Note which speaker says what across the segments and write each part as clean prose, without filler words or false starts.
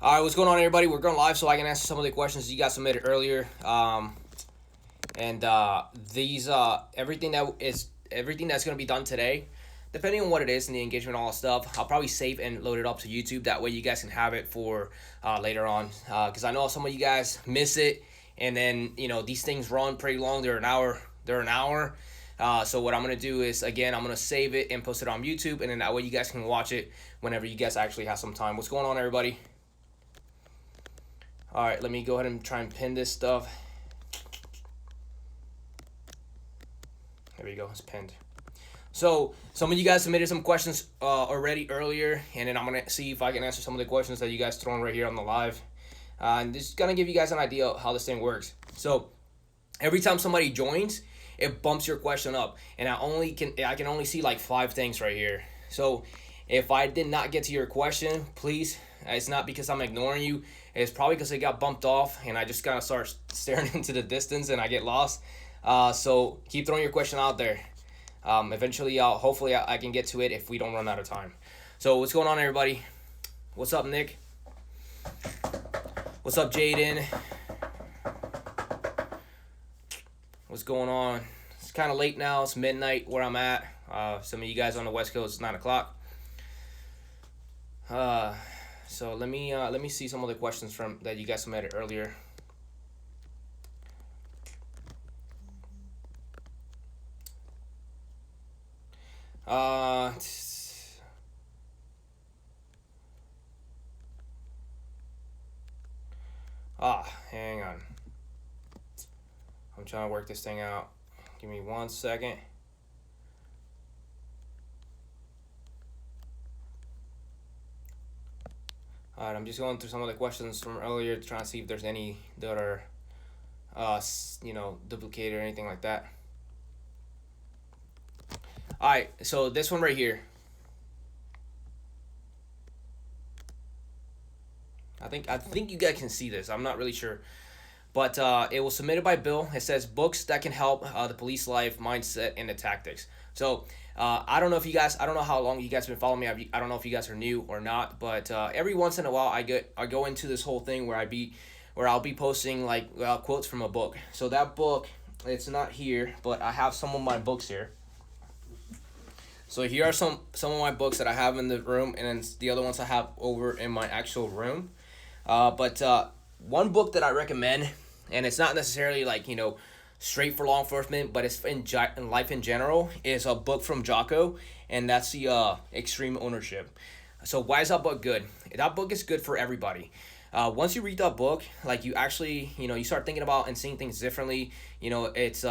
Speaker 1: All right, what's going on, everybody? We're going live so I can answer some of the questions you guys submitted earlier. These everything that's going to be done today, depending on what it is and the engagement and all that stuff, I'll probably save and load it up to YouTube. That way you guys can have it for later on. Because I know some of you guys miss it, and then these things run pretty long. They're an hour. So what I'm going to do is, again, I'm going to save it and post it on YouTube, and then that way you guys can watch it whenever you guys actually have some time. What's going on, everybody? All right, let me go ahead and try and pin this stuff. There we go, it's pinned. So some of you guys submitted some questions already earlier, and then I'm going to see if I can answer some of the questions that you guys thrown right here on the live. And this is going to give you guys an idea of how this thing works. So every time somebody joins, it bumps your question up, and I can only see like 5 things right here. So if I did not get to your question, please, it's not because I'm ignoring you. It's probably because it got bumped off, and I just kind of start staring into the distance, and I get lost. So keep throwing your question out there. Eventually, hopefully I can get to it if we don't run out of time. So what's going on, everybody? What's up, Nick? What's up, Jaden? What's going on? It's kind of late now. It's midnight where I'm at. Some of you guys on the West Coast, it's 9 o'clock. So let me see some of the questions that you guys submitted earlier. Hang on. I'm trying to work this thing out. Give me 1 second. All right, I'm just going through some of the questions from earlier, trying to see if there's any that are, duplicated or anything like that. All right, so this one right here. I think you guys can see this. I'm not really sure, but it was submitted by Bill. It says books that can help the police life, mindset, and the tactics. So I don't know how long you guys have been following me. I don't know if you guys are new or not, but every once in a while I go into this whole thing where I'll be posting like quotes from a book. So that book, it's not here, but I have some of my books here. So here are some of my books that I have in the room, and then the other ones I have over in my actual room. But one book that I recommend, and it's not necessarily like straight for law enforcement, but it's in life in general, is a book from Jocko, and that's the Extreme Ownership. So why is that book good? That book is good for everybody. Once you read that book, like you actually, you start thinking about and seeing things differently. It's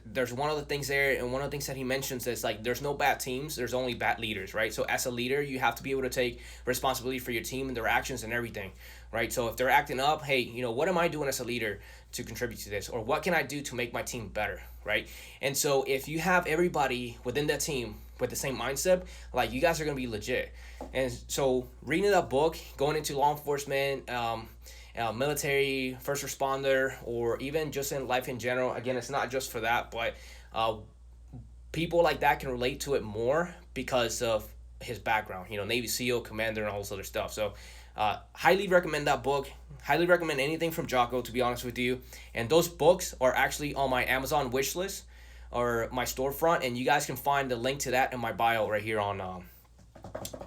Speaker 1: there's one of the things there, and one of the things that he mentions is like there's no bad teams, there's only bad leaders, right? So as a leader, you have to be able to take responsibility for your team and their actions and everything, right? So if they're acting up, hey, what am I doing as a leader to contribute to this, or what can I do to make my team better, right? And so if you have everybody within that team with the same mindset, like you guys are gonna be legit. And so reading that book, going into law enforcement, military, first responder, or even just in life in general, again, it's not just for that, but people like that can relate to it more because of his background, Navy SEAL, commander, and all this other stuff. So highly recommend that book. Highly recommend anything from Jocko, to be honest with you. And those books are actually on my Amazon wish list or my storefront, and you guys can find the link to that in my bio right here on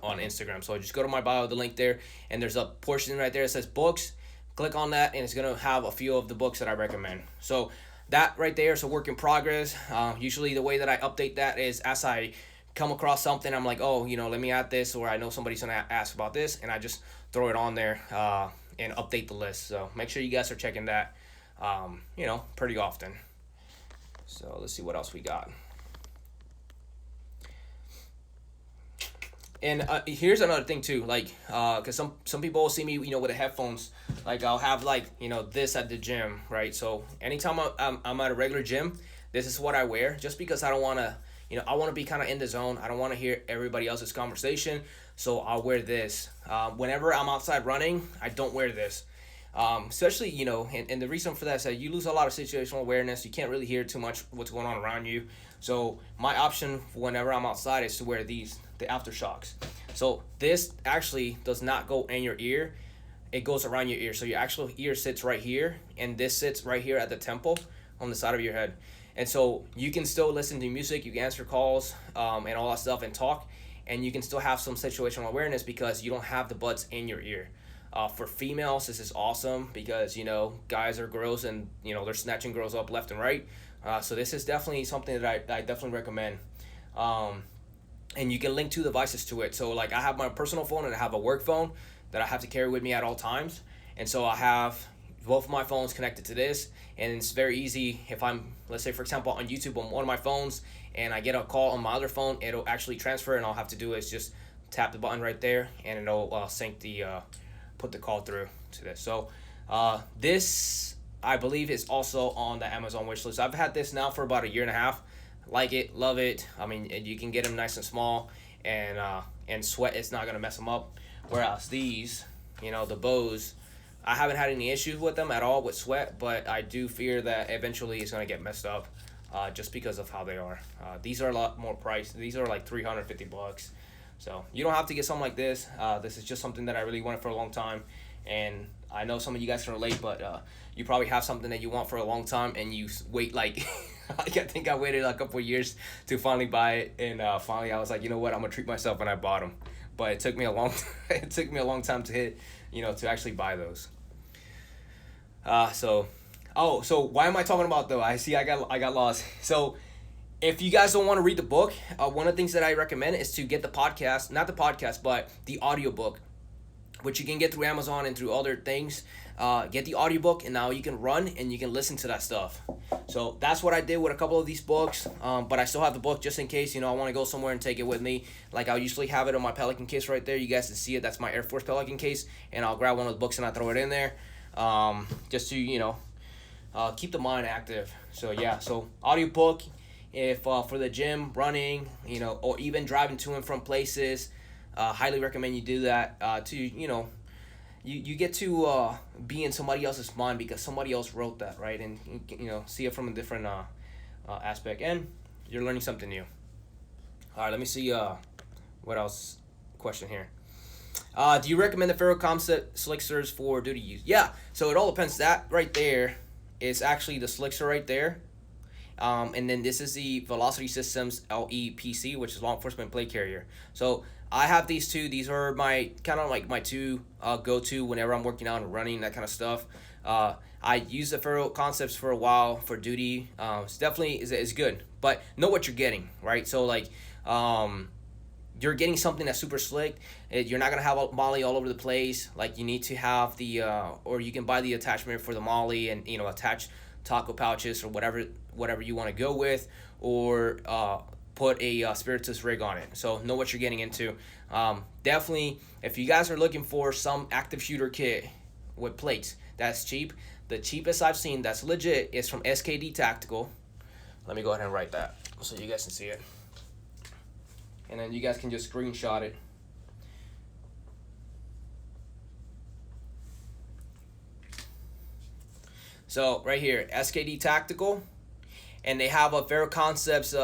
Speaker 1: Instagram. So just go to my bio, the link there, and there's a portion right there that says books. Click on that, and it's going to have a few of the books that I recommend. So that right there is a work in progress. Usually the way that I update that is as I come across something, I'm like, oh, let me add this, or I know somebody's going to ask about this, and I just throw it on there and update the list. So make sure you guys are checking that, pretty often. So let's see what else we got. And here's another thing too, like, cause some people will see me, with the headphones, like I'll have like, this at the gym, right? So anytime I'm at a regular gym, this is what I wear, just because I don't want to, I want to be kind of in the zone. I don't want to hear everybody else's conversation, so I'll wear this. Whenever I'm outside running, I don't wear this. Especially, and the reason for that is that you lose a lot of situational awareness. You can't really hear too much what's going on around you. So my option whenever I'm outside is to wear the Aftershokz. So this actually does not go in your ear. it goes around your ear. So your actual ear sits right here, and this sits right here at the temple on the side of your head. And so you can still listen to music, you can answer calls, and all that stuff, and talk, and you can still have some situational awareness because you don't have the buds in your ear. For females, this is awesome because, you know, guys are gross and, you know, they're snatching girls up left and right. So this is definitely something that I definitely recommend. And you can link two devices to it. So like I have my personal phone and I have a work phone that I have to carry with me at all times. And so I have both of my phones connected to this, and it's very easy. If I'm, let's say for example, on YouTube on one of my phones and I get a call on my other phone, it'll actually transfer, and all I have to do is just tap the button right there and it'll sync the put the call through to this. So this, I believe, is also on the Amazon wish list. I've had this now for about 1.5 years. Like it, love it. I mean, you can get them nice and small, and sweat, it's not gonna mess them up. Whereas these, you know, the Bose, I haven't had any issues with them at all with sweat, but I do fear that eventually it's gonna get messed up, just because of how they are. These are a lot more priced. These are like $350. So you don't have to get something like this. This is just something that I really wanted for a long time, and I know some of you guys can relate, but you probably have something that you want for a long time and you wait like I think I waited a couple of years to finally buy it, and finally I was like, you know what, I'm gonna treat myself, and I bought them. But it took me a long time to hit, you know, to actually buy those. So why am I talking about though? I see I got lost. So if you guys don't want to read the book, one of the things that I recommend is to get the podcast, not the podcast, but the audiobook, which you can get through Amazon and through other things. Get the audiobook, and now you can run and you can listen to that stuff. So that's what I did with a couple of these books, but I still have the book just in case, you know, I want to go somewhere and take it with me. Like I usually have it on my Pelican case right there. You guys can see it. That's my Air Force Pelican case, and I'll grab one of the books and I throw it in there, just to, you know, keep the mind active. So yeah, so audiobook, if for the gym, running, you know, or even driving to and from places, highly recommend you do that, to, you know, you get to be in somebody else's mind because somebody else wrote that, right? And, you know, see it from a different aspect, and you're learning something new. All right, let me see what else question here. Do you recommend the ferro concept slicksters for duty use? Yeah, so it all depends. That right there is actually the slickster right there. And then this is the Velocity Systems LEPC, which is Law Enforcement Plate Carrier. So I have these two. These are my kind of like my two go-to whenever I'm working out and running, that kind of stuff. I used the Ferro Concepts for a while for duty. It's definitely is good, but know what you're getting, right? So like you're getting something that's super slick. You're not gonna have a molly all over the place. Like you need to have the or you can buy the attachment for the molly and, you know, attach taco pouches or whatever you want to go with, or put a spiritus rig on it. So know what you're getting into. Definitely, if you guys are looking for some active shooter kit with plates that's cheap, the cheapest I've seen that's legit is from SKD Tactical. Let me go ahead and write that so you guys can see it, and then you guys can just screenshot it. So right here, SKD Tactical, and they have a Ferro Concepts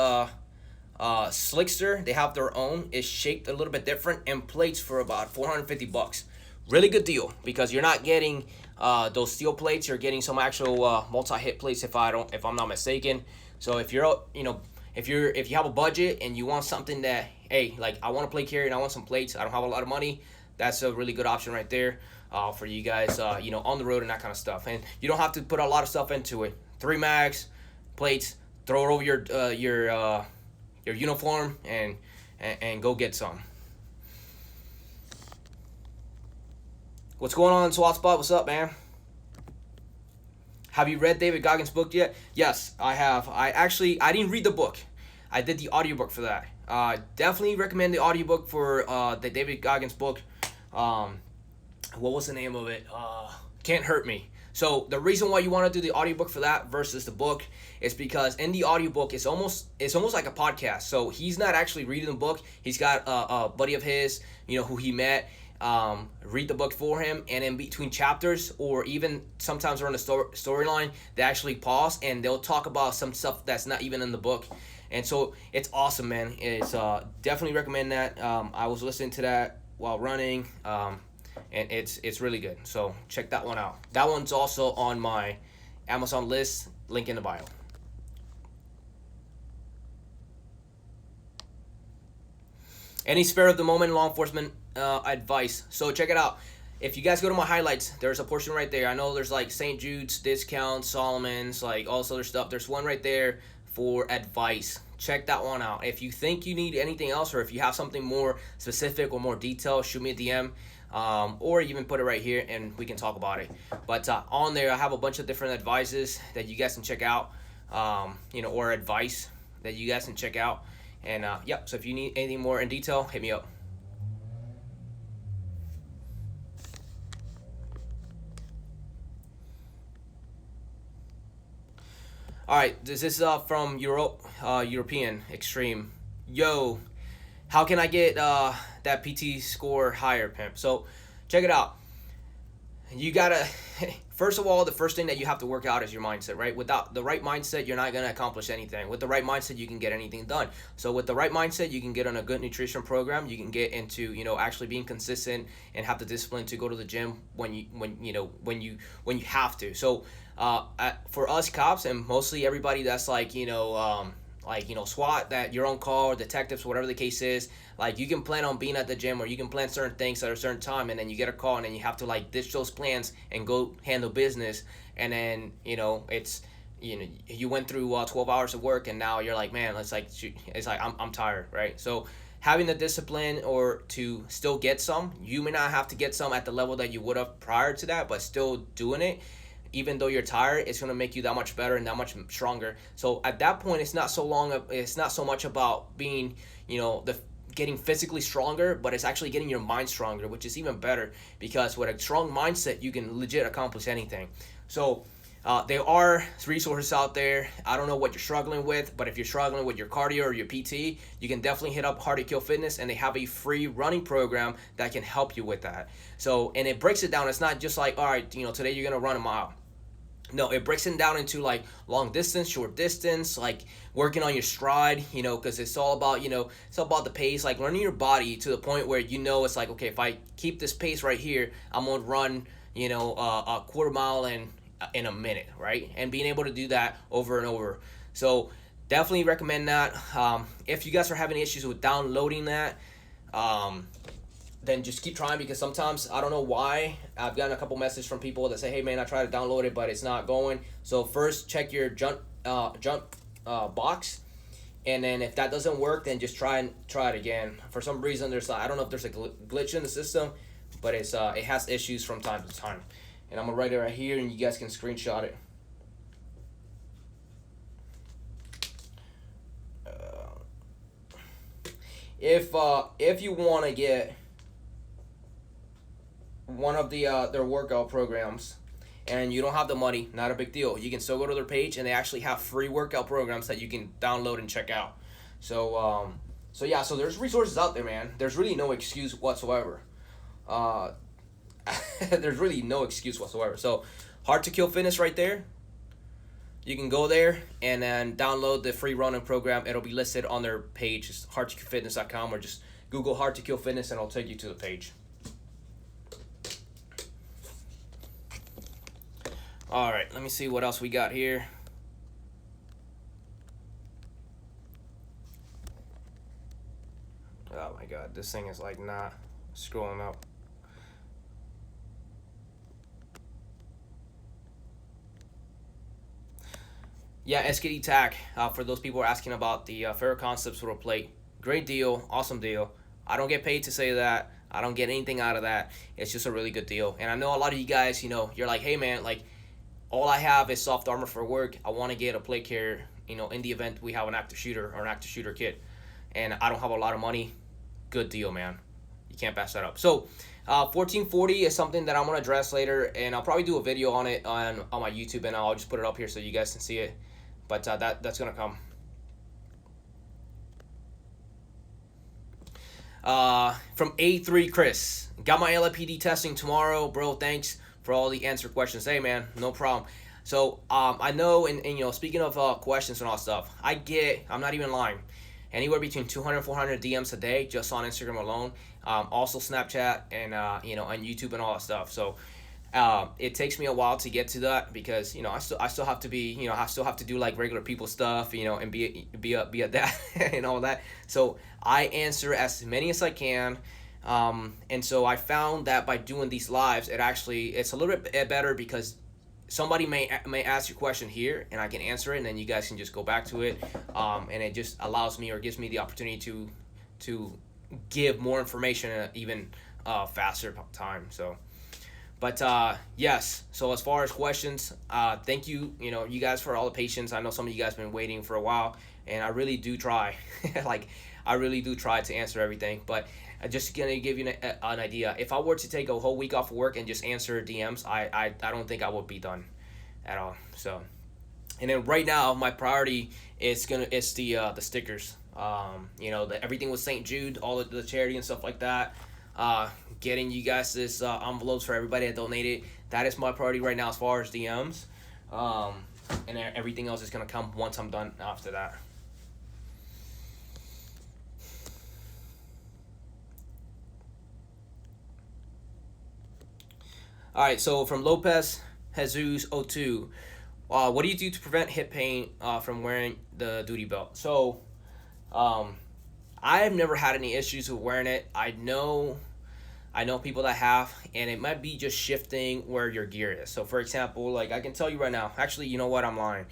Speaker 1: slickster. They have their own. It's shaped a little bit different, and plates for about $450. Really good deal, because you're not getting those steel plates. You're getting some actual multi-hit plates, if I'm not mistaken. So if you're, you know, if you have a budget and you want something that, hey, like I want to plate carry and I want some plates, I don't have a lot of money, that's a really good option right there. For you guys, you know, on the road and that kind of stuff. And you don't have to put a lot of stuff into it. 3 mags, plates, throw it over your uniform, and go get some. What's going on, SWAT Spot? What's up, man? Have you read David Goggins' book yet? Yes, I have. I didn't read the book. I did the audiobook for that. Definitely recommend the audiobook for the David Goggins book. What was the name of it? Can't Hurt Me. So the reason why you want to do the audiobook for that versus the book is because in the audiobook it's almost like a podcast. So he's not actually reading the book. He's got a buddy of his, you know, who he met, read the book for him, and in between chapters, or even sometimes around the storyline, they actually pause and they'll talk about some stuff that's not even in the book. And so it's awesome, man. It's definitely recommend that. I was listening to that while running. and it's really good. So check that one out. That one's also on my Amazon list. Link in the bio. Any spare of the moment law enforcement advice. So check it out. If you guys go to my highlights, there's a portion right there. I know there's like St. Jude's discounts, Solomon's, like all this other stuff. There's one right there for advice. Check that one out. If you think you need anything else, or if you have something more specific or more detailed, shoot me a DM, or even put it right here and we can talk about it. But on there, I have a bunch of different advices that you guys can check out, or advice that you guys can check out. And yep, so if you need anything more in detail, hit me up. All right, this is from European Extreme. Yo, how can I get that PT score higher, pimp? So check it out. You gotta, first of all, the first thing that you have to work out is your mindset, right? Without the right mindset, you're not gonna accomplish anything. With the right mindset, you can get anything done. So with the right mindset, you can get on a good nutrition program. You can get into, actually being consistent and have the discipline to go to the gym when you have to. So for us cops and mostly everybody that's like SWAT, that you're on call, or detectives, whatever the case is, like you can plan on being at the gym, or you can plan certain things at a certain time, and then you get a call and then you have to like ditch those plans and go handle business. And then it's you went through 12 hours of work and now you're like, man, it's like I'm tired, right? So having the discipline or to still get some, you may not have to get some at the level that you would have prior to that, but still doing it, even though you're tired, it's going to make you that much better and that much stronger. So at that point, it's not so much about being, getting physically stronger, but it's actually getting your mind stronger, which is even better, because with a strong mindset, you can legit accomplish anything. So there are resources out there. I don't know what you're struggling with, but if you're struggling with your cardio or your PT, you can definitely hit up Hard to Kill Fitness, and they have a free running program that can help you with that. So, and it breaks it down. It's not just like, all right, today you're going to run a mile. No, it breaks it down into like long distance, short distance, like working on your stride, because it's all about, it's all about the pace, like learning your body to the point where it's like, okay, if I keep this pace right here, I'm going to run, a quarter mile in a minute, right? And being able to do that over and over. So definitely recommend that. If you guys are having issues with downloading that, then just keep trying, because sometimes, I don't know why, I've gotten a couple messages from people that say, hey man, I tried to download it, but it's not going. So first check your junk box, and then if that doesn't work, then just try it again. For some reason, I don't know if there's a glitch in the system, but it has issues from time to time. And I'm gonna write it right here, and you guys can screenshot it. If you want to get one of their workout programs and you don't have the money, not a big deal. You can still go to their page, and they actually have free workout programs that you can download and check out. So so there's resources out there, man. There's really no excuse whatsoever. There's really no excuse whatsoever. So Hard to Kill Fitness right there. You can go there and then download the free running program. It'll be listed on their page. It's hardtokillfitness.com, or just Google Hard to Kill Fitness and it'll take you to the page. All right, let me see what else we got here. Oh my God, this thing is like not scrolling up. Yeah, SKD Tack, for those people who are asking about the Ferro Concepts World Plate. Great deal, awesome deal. I don't get paid to say that. I don't get anything out of that. It's just a really good deal. And I know a lot of you guys, you're like, hey man, like, all I have is soft armor for work. I want to get a plate carrier, in the event we have an active shooter or an active shooter kit. And I don't have a lot of money. Good deal, man. You can't pass that up. So 1440 is something that I'm going to address later, and I'll probably do a video on it on my YouTube, and I'll just put it up here so you guys can see it. But that's going to come. From A3 Chris, got my LAPD testing tomorrow, bro. Thanks for all the answer questions. Hey man, no problem. So I know, and speaking of questions and all stuff, I'm not even lying. anywhere between 200 and 400 DMs a day just on Instagram alone. Also Snapchat and on YouTube and all that stuff. So it takes me a while to get to that because I still have to be I still have to do like regular people stuff and be a dad and all that. So I answer as many as I can. And so I found that by doing these lives, it's a little bit better because somebody may ask you a question here and I can answer it, and then you guys can just go back to it. And it just allows me or gives me the opportunity to give more information at even faster time. So. But yes, so as far as questions, thank you, you guys for all the patience. I know some of you guys have been waiting for a while, and I really do try. I really do try to answer everything. But just going to give you an idea. If I were to take a whole week off of work and just answer DMs, I don't think I would be done at all. So, and then right now, my priority is the stickers. Everything with St. Jude, all of the charity and stuff like that. Getting you guys this envelopes for everybody that donated. That is my priority right now as far as DMs. And everything else is going to come once I'm done after that. All right, so from Lopez Jesus 02, what do you do to prevent hip pain from wearing the duty belt? So, I've never had any issues with wearing it. I know people that have, and it might be just shifting where your gear is. So, for example, like I can tell you right now. Actually, you know what? I'm lying.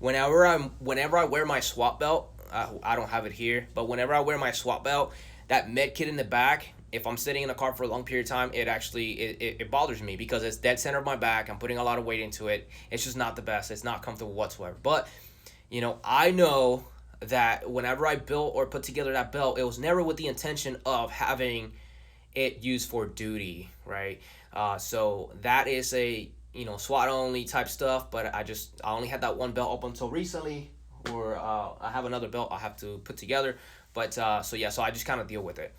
Speaker 1: Whenever I wear my SWAT belt, I don't have it here, but whenever I wear my SWAT belt, that med kit in the back, if I'm sitting in the car for a long period of time, it bothers me because it's dead center of my back. I'm putting a lot of weight into it. It's just not the best. It's not comfortable whatsoever. But, I know that whenever I built or put together that belt, it was never with the intention of having it used for duty, right? So that is a, SWAT only type stuff, but I only had that one belt up until recently, or I have another belt I have to put together. But, so I just kind of deal with it.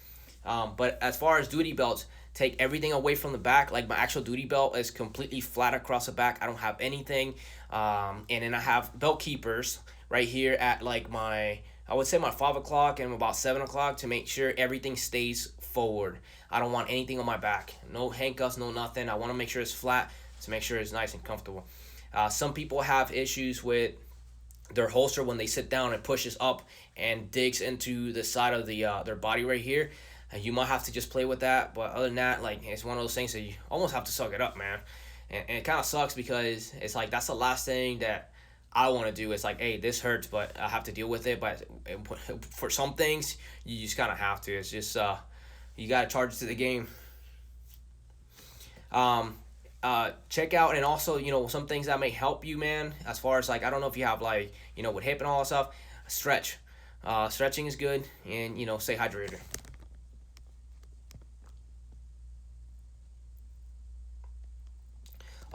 Speaker 1: But as far as duty belts, take everything away from the back. Like my actual duty belt is completely flat across the back. I don't have anything. And then I have belt keepers right here at like I would say my 5 o'clock and about 7 o'clock to make sure everything stays forward. I don't want anything on my back. No handcuffs, no nothing. I want to make sure it's flat to make sure it's nice and comfortable. Some people have issues with their holster when they sit down. It pushes up and digs into the side of their body right here. You might have to just play with that, but other than that, like, it's one of those things that you almost have to suck it up, man. And it kind of sucks because it's like that's the last thing that I want to do. It's like, hey, this hurts, but I have to deal with it. But for some things, you just kind of have to. It's just you got to charge it to the game. Check out, and also, some things that may help you, man, as far as like, I don't know if you have like, with hip and all that stuff, stretch. Stretching is good, and stay hydrated.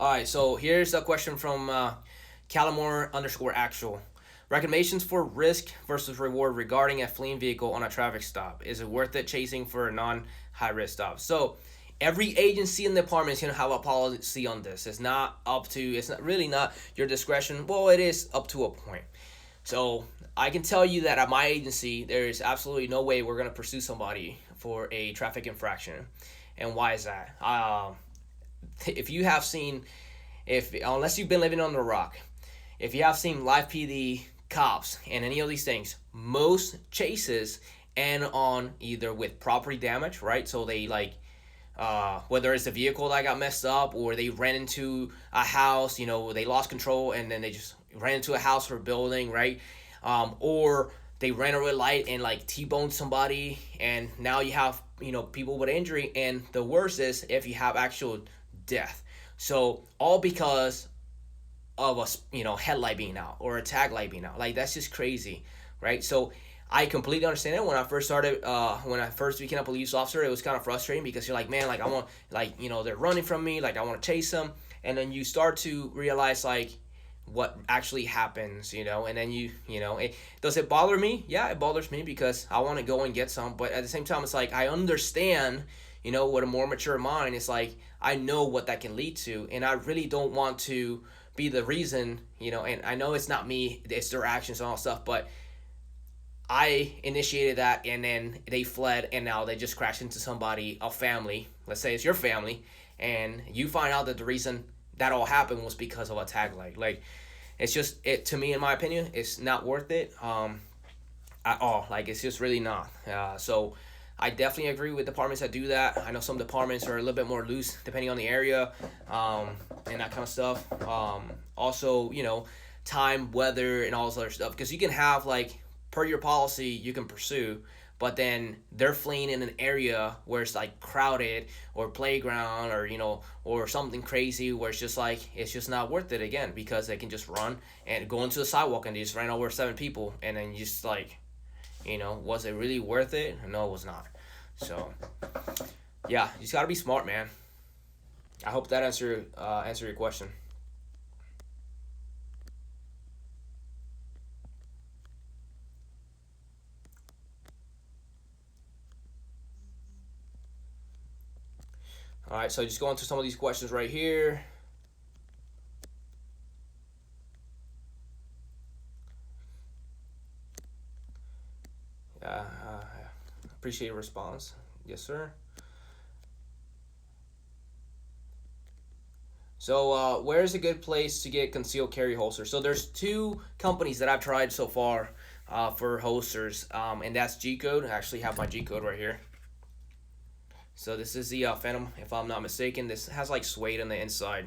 Speaker 1: All right, so here's a question from Calamore_actual. Recommendations for risk versus reward regarding a fleeing vehicle on a traffic stop. Is it worth it chasing for a non-high risk stop? So every agency in the department is going to have a policy on this. It's not really not your discretion. Well, it is up to a point. So I can tell you that at my agency, there is absolutely no way we're going to pursue somebody for a traffic infraction. And why is that? If you have seen, unless you've been living on the rock, if you have seen live PD, cops, and any of these things, most chases end on either with property damage, right? So they whether it's a vehicle that got messed up, or they ran into a house, they lost control and then they just ran into a house or a building, right? Or they ran a red light and like T-boned somebody, and now you have people with injury, and the worst is if you have actual death. So all because of a headlight being out or a tag light being out. Like, that's just crazy, right? So I completely understand it. When I first started, when I first became a police officer, it was kind of frustrating because you're like, man, like I want, they're running from me, like I want to chase them, and then you start to realize like what actually happens, and then does it bother me? Yeah, it bothers me because I want to go and get some, but at the same time, it's like I understand, with a more mature mind, it's like I know what that can lead to, and I really don't want to be the reason, and I know it's not me, it's their actions and all stuff, but I initiated that, and then they fled, and now they just crashed into somebody, a family. Let's say it's your family, and you find out that the reason that all happened was because of a tag light. Like, it's just it to me, in my opinion, it's not worth it. At all. Like, it's just really not. So I definitely agree with departments that do that. I know some departments are a little bit more loose depending on the area, and that kind of stuff. Also, time, weather, and all this other stuff. Because you can have, like, per your policy, you can pursue, but then they're fleeing in an area where it's like crowded or playground, or something crazy where it's just like it's just not worth it again, because they can just run and go into the sidewalk and they just ran over 7 people, and then you just like, was it really worth it? No, it was not. So yeah, you just gotta be smart, man. I hope that answer your question. All right, so just going through some of these questions right here. Appreciate your response. Yes, sir. So, where is a good place to get concealed carry holsters? So, there's 2 companies that I've tried so far for holsters, and that's G Code. I actually have my G Code right here. So, this is the Phantom, if I'm not mistaken. This has like suede on the inside,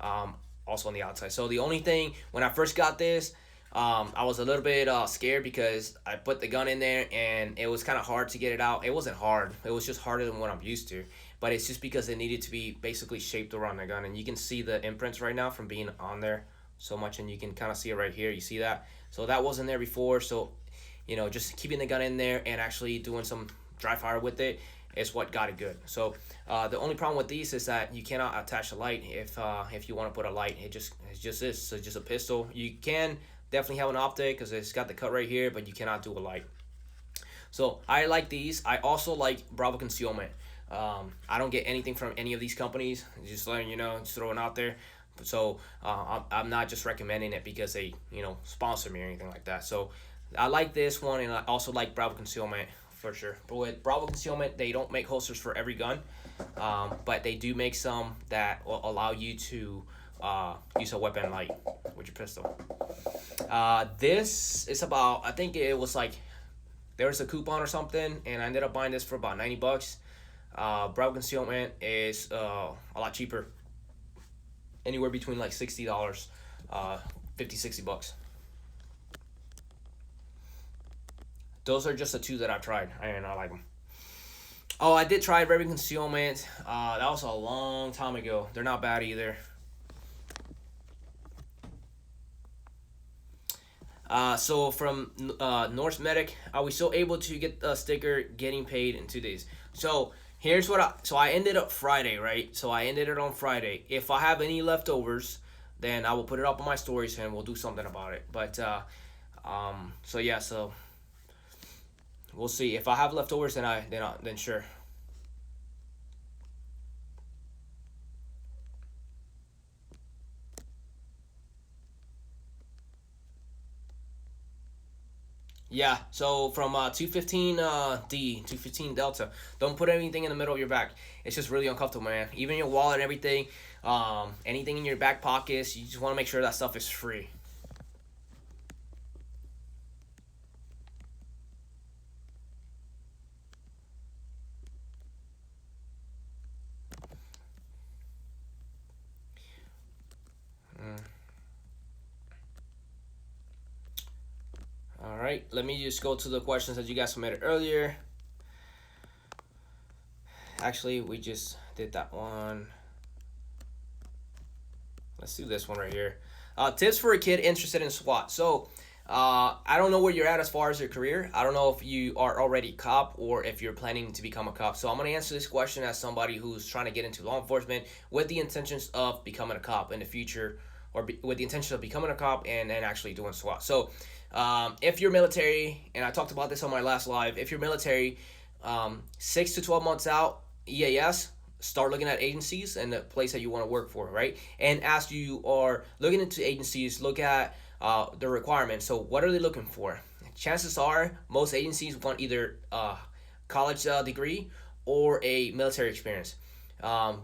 Speaker 1: also on the outside. So, the only thing, when I first got this, I was a little bit scared because I put the gun in there and it was kind of hard to get it out. It wasn't hard. It was just harder than what I'm used to. But it's just because it needed to be basically shaped around the gun. And you can see the imprints right now from being on there so much. And you can kind of see it right here. You see that? So that wasn't there before. So, just keeping the gun in there and actually doing some dry fire with it is what got it good. So the only problem with these is that you cannot attach a light if you want to put a light. It's just this. So just a pistol. You can definitely have an optic because it's got the cut right here, but you cannot do a light. So I like these. I also like Bravo Concealment. I don't get anything from any of these companies. Just letting you know, just throwing out there. So I'm not just recommending it because they sponsor me or anything like that. So I like this one, and I also like Bravo Concealment for sure. But with Bravo Concealment, they don't make holsters for every gun, but they do make some that will allow you to use a weapon light with your pistol. This is about, I think it was like, there was a coupon or something, and I ended up buying this for about $90. Bravo Concealment is a lot cheaper, anywhere between like $60, $50-$60. Those are just the 2 that I've tried, and I like them. Oh, I did try Bravo Concealment. That was a long time ago. They're not bad either. So from Norse Medic, are we still able to get the sticker getting paid in 2 days? So here's what I ended up Friday, right? So I ended it on Friday. If I have any leftovers, then I will put it up on my stories and we'll do something about it. But so yeah, so we'll see. If I have leftovers, then sure. Yeah, so from 215 215 Delta, don't put anything in the middle of your back. It's just really uncomfortable, man. Even your wallet and everything, anything in your back pockets, you just want to make sure that stuff is free. All right, let me just go to the questions that you guys submitted earlier. Actually, we just did that one. Let's do this one right here. Tips for a kid interested in SWAT. So, I don't know where you're at as far as your career. I don't know if you are already a cop or if you're planning to become a cop. So I'm going to answer this question as somebody who's trying to get into law enforcement with the intentions of becoming a cop in the future, or with the intention of becoming a cop and actually doing SWAT. So if you're military, and I talked about this on my last live, if you're military, 6 to 12 months out, EAS, start looking at agencies and the place that you want to work for, right? And as you are looking into agencies, look at the requirements. So what are they looking for? chances are most agencies want either a college degree or a military experience.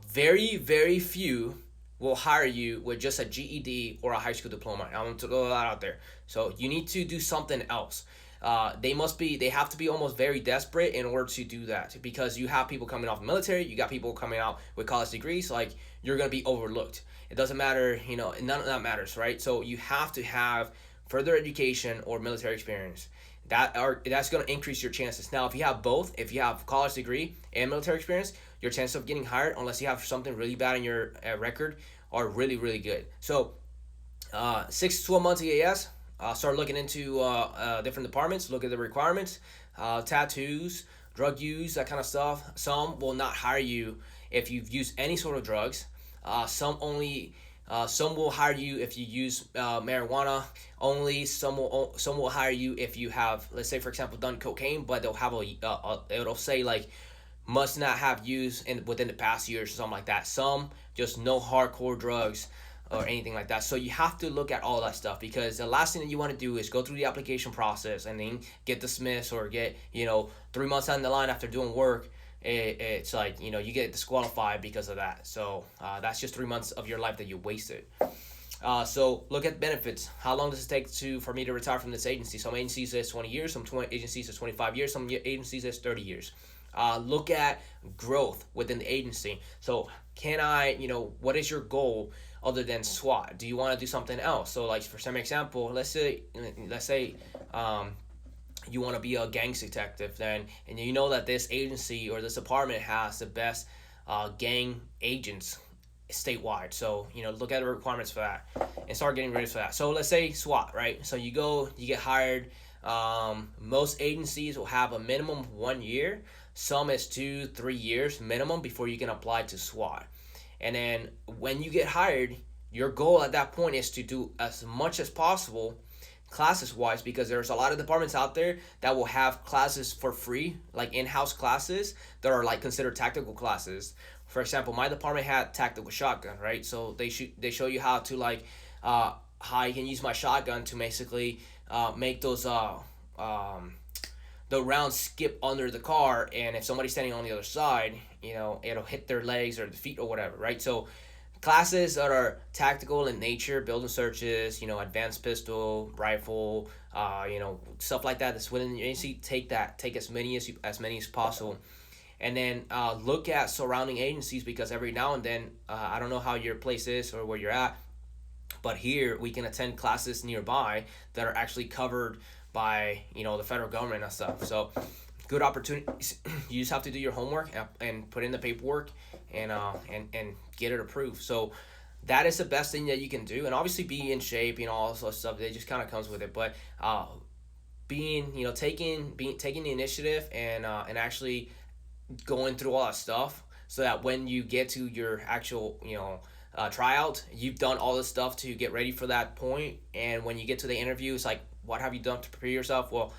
Speaker 1: Very, very few will hire you with just a GED or a high school diploma. I'm going to throw that out there. So you need to do something else. They have to be almost very desperate in order to do that, because you have people coming off the military, you got people coming out with college degrees, like you're going to be overlooked. It doesn't matter, none of that matters, right? So you have to have further education or military experience. That's going to increase your chances. Now, if you have both, if you have college degree and military experience, your chances of getting hired, unless you have something really bad in your record, are really, really good. So 6 to 12 months EAS, start looking into different departments, look at the requirements, tattoos, drug use, that kind of stuff. Some will not hire you if you've used any sort of drugs. Some will hire you if you use marijuana only. Some will hire you if you have, let's say for example, done cocaine, but they'll have it'll say like must not have used within the past year or something like that. Some just no hardcore drugs or anything like that. So you have to look at all that stuff, because the last thing that you want to do is go through the application process and then get dismissed or get 3 months down the line after doing work. It's like you get disqualified because of that. So that's just 3 months of your life that you wasted. So look at benefits. How long does it take for me to retire from this agency? Some agencies says 20 years, some agencies says 25 years, some agencies says 30 years. Look at growth within the agency. So can I, what is your goal other than SWAT? Do you want to do something else? So like for some example, let's say you want to be a gangs detective, then, and you know that this agency or this department has the best gang agents statewide. So look at the requirements for that and start getting ready for that. So let's say SWAT, right? So you get hired. Most agencies will have a minimum of 1 year. Some is 2-3 years minimum before you can apply to SWAT. And then when you get hired, your goal at that point is to do as much as possible classes wise, because there's a lot of departments out there that will have classes for free, like in-house classes that are like considered tactical classes. For example, my department had tactical shotgun, right? So they show you how to how you can use my shotgun to basically make those the rounds skip under the car, and if somebody's standing on the other side, it'll hit their legs or the feet or whatever, right? So classes that are tactical in nature, building searches, advanced pistol, rifle, stuff like that that's within the agency, take as many as possible. And then look at surrounding agencies, because every now and then, I don't know how your place is or where you're at, but here we can attend classes nearby that are actually covered by the federal government and stuff. So good opportunities. You just have to do your homework and put in the paperwork and get it approved. So that is the best thing that you can do. And obviously be in shape, all this other stuff. It just kind of comes with it. But taking the initiative and actually going through all that stuff, so that when you get to your actual tryout, you've done all this stuff to get ready for that point. And when you get to the interview, it's like, what have you done to prepare yourself? Well,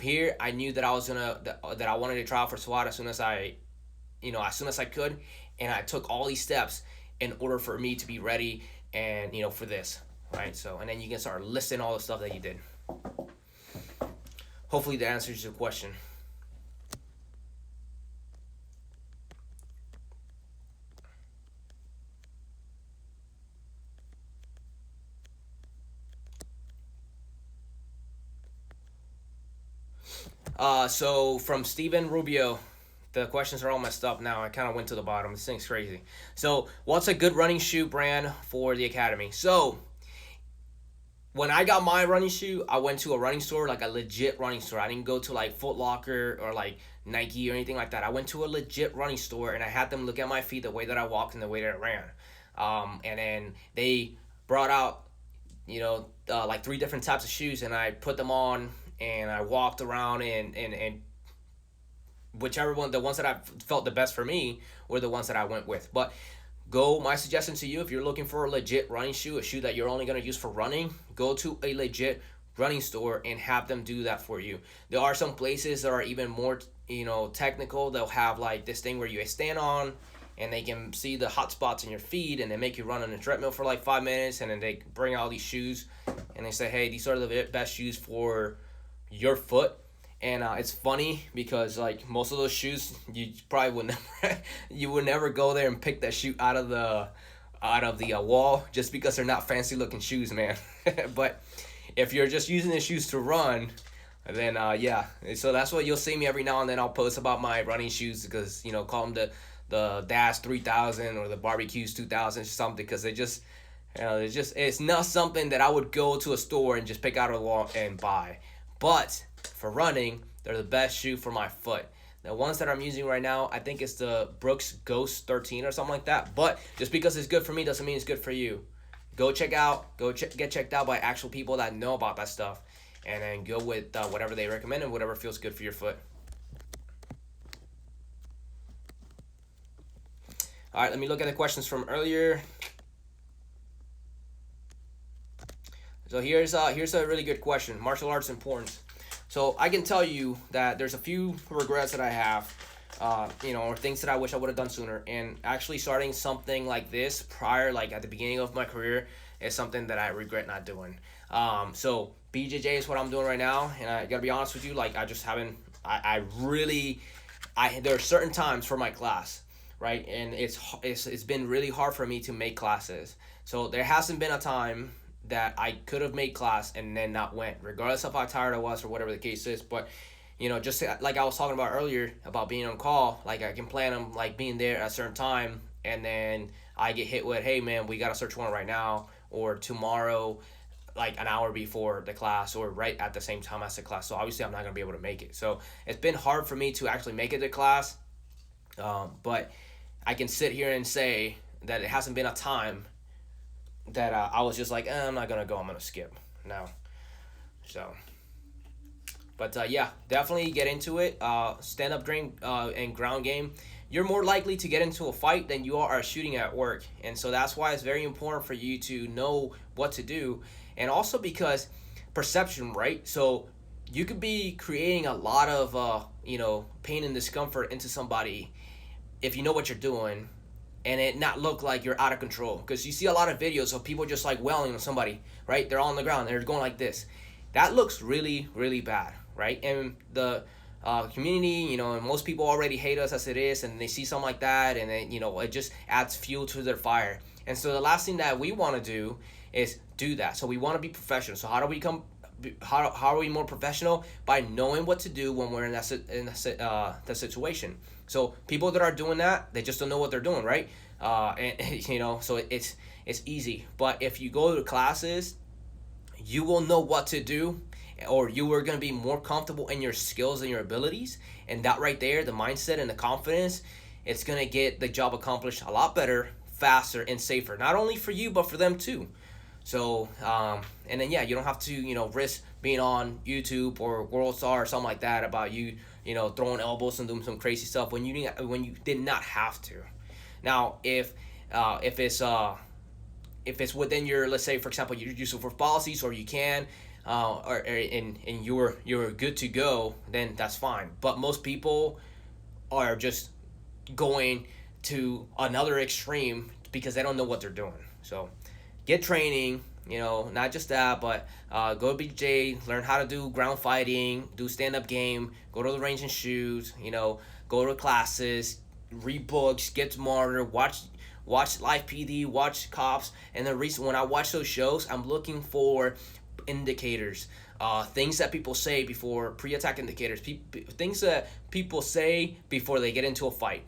Speaker 1: here I knew that I was that I wanted to try out for SWAT as soon as I could, and I took all these steps in order for me to be ready and for this, right? So, and then you can start listing all the stuff that you did. Hopefully that answers your question. So from Steven Rubio, the questions are all messed up now. I kind of went to the bottom. This thing's crazy. So what's a good running shoe brand for the academy? So when I got my running shoe, I went to a running store, like a legit running store. I didn't go to like Foot Locker or like Nike or anything like that. I went to a legit running store and I had them look at my feet, the way that I walked and the way that I ran. And then they brought out, like 3 different types of shoes, and I put them on and I walked around and whichever one, the ones that I felt the best for me were the ones that I went with. But my suggestion to you, if you're looking for a legit running shoe, a shoe that you're only going to use for running, go to a legit running store and have them do that for you. There are some places that are even more, technical. They'll have like this thing where you stand on and they can see the hot spots in your feet, and they make you run on a treadmill for like 5 minutes, and then they bring out these shoes and they say, hey, these are the best shoes for your foot. And it's funny because like most of those shoes, you probably would never, you would never go there and pick that shoe out of the wall just because they're not fancy looking shoes, man. But if you're just using the shoes to run, then yeah. So that's what you'll see me every now and then. I'll post about my running shoes because call them the Dash 3000 or the Barbecues 2000 or something, because they just it's not something that I would go to a store and just pick out of the wall and buy. But for running, they're the best shoe for my foot. The ones that I'm using right now, I think it's the Brooks Ghost 13 or something like that. But just because it's good for me doesn't mean it's good for you. Go check out, get checked out by actual people that know about that stuff, and then go with whatever they recommend and whatever feels good for your foot. All right, let me look at the questions from earlier. So here's a really good question. Martial arts importance. So I can tell you that there's a few regrets that I have, or things that I wish I would have done sooner. And actually starting something like this prior, like at the beginning of my career, is something that I regret not doing. So BJJ is what I'm doing right now, and I gotta be honest with you, like I just haven't. There are certain times for my class, right, and it's been really hard for me to make classes. So there hasn't been a time that I could have made class and then not went, regardless of how tired I was or whatever the case is. But just like I was talking about earlier about being on call, like I can plan on like being there at a certain time, and then I get hit with, hey man, we got a search warrant right now, or tomorrow, like an hour before the class, or right at the same time as the class. So obviously I'm not gonna be able to make it. So it's been hard for me to actually make it to class, but I can sit here and say that it hasn't been a time that I was just like, I'm not gonna go, I'm gonna skip now. So, but yeah, definitely get into it. Stand up and ground game. You're more likely to get into a fight than you are shooting at work, and so that's why it's very important for you to know what to do, and also because perception, right? So you could be creating a lot of pain and discomfort into somebody if you know what you're doing, and it not look like you're out of control. Because you see a lot of videos of people just like wailing on somebody, right? They're on the ground, they're going like this. That looks really, really bad, right? And the community, and most people already hate us as it is, and they see something like that, and then, it just adds fuel to their fire. And so the last thing that we want to do is do that. So we want to be professional. So how do we how are we more professional? By knowing what to do when we're in that situation. So people that are doing that, they just don't know what they're doing, right? So it's easy. But if you go to classes, you will know what to do, or you are going to be more comfortable in your skills and your abilities. And that right there, the mindset and the confidence, it's going to get the job accomplished a lot better, faster, and safer. Not only for you, but for them too. So, and then, yeah, you don't have to, risk being on YouTube or World Star or something like that about you, throwing elbows and doing some crazy stuff when you did not have to. Now, if it's within your, let's say, for example, your use of force policies, or you can, and you're good to go, then that's fine. But most people are just going to another extreme because they don't know what they're doing. So get training, not just that, but go to BJ, learn how to do ground fighting, do stand-up game, go to the range and shoot, go to classes, read books, get smarter, watch livePD, watch Cops. And the reason when I watch those shows, I'm looking for indicators, things that people say before, pre-attack indicators, things that people say before they get into a fight,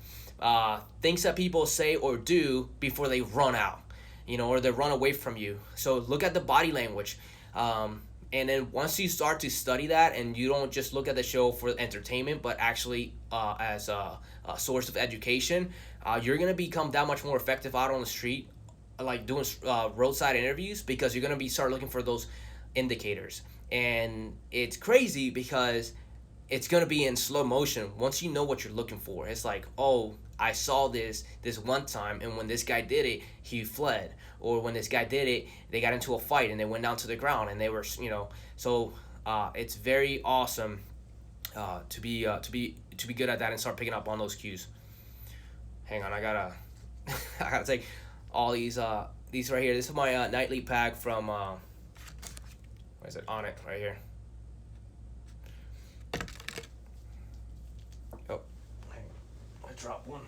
Speaker 1: things that people say or do before they run out, or they run away from you. So look at the body language. And then once you start to study that, and you don't just look at the show for entertainment, but actually as a source of education, you're going to become that much more effective out on the street, like doing roadside interviews, because you're going to start looking for those indicators. And it's crazy because it's going to be in slow motion once you know what you're looking for. It's like, oh, I saw this one time, and when this guy did it, he fled. Or when this guy did it, they got into a fight and they went down to the ground, and they were, So it's very awesome to be good at that and start picking up on those cues. Hang on, I gotta take all these right here. This is my nightly pack from what is it? On it right here. one.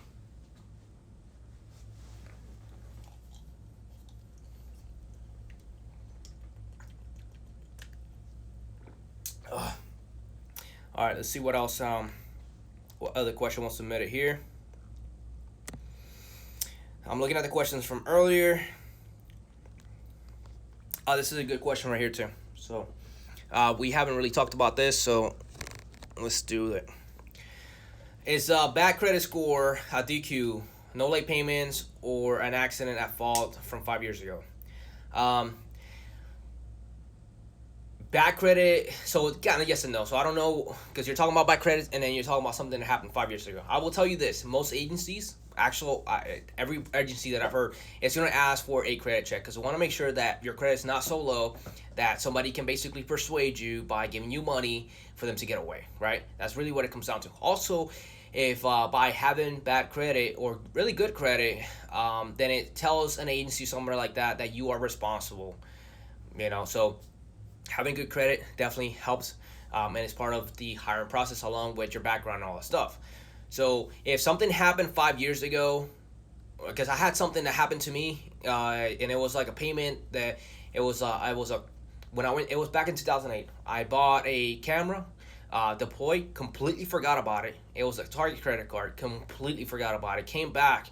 Speaker 1: All right, let's see what else. What other question was submitted here? I'm looking at the questions from earlier. This is a good question right here too. So, we haven't really talked about this, so let's do it. Is bad credit score a DQ, no late payments, or an accident at fault from 5 years ago? Bad credit, so kind of yes and no. So I don't know, because you're talking about bad credit and then you're talking about something that happened 5 years ago. I will tell you this: most agencies, every agency that I've heard, it's going to ask for a credit check because they want to make sure that your credit's not so low that somebody can basically persuade you by giving you money for them to get away, right? That's really what it comes down to. Also, if by having bad credit or really good credit, then it tells an agency somewhere like that you are responsible, so having good credit definitely helps, and it's part of the hiring process along with your background and all that stuff. So if something happened 5 years ago, because I had something that happened to me, and it was like a payment that it was back in 2008. I bought a camera, deployed, completely forgot about it. It was a Target credit card, completely forgot about it. Came back,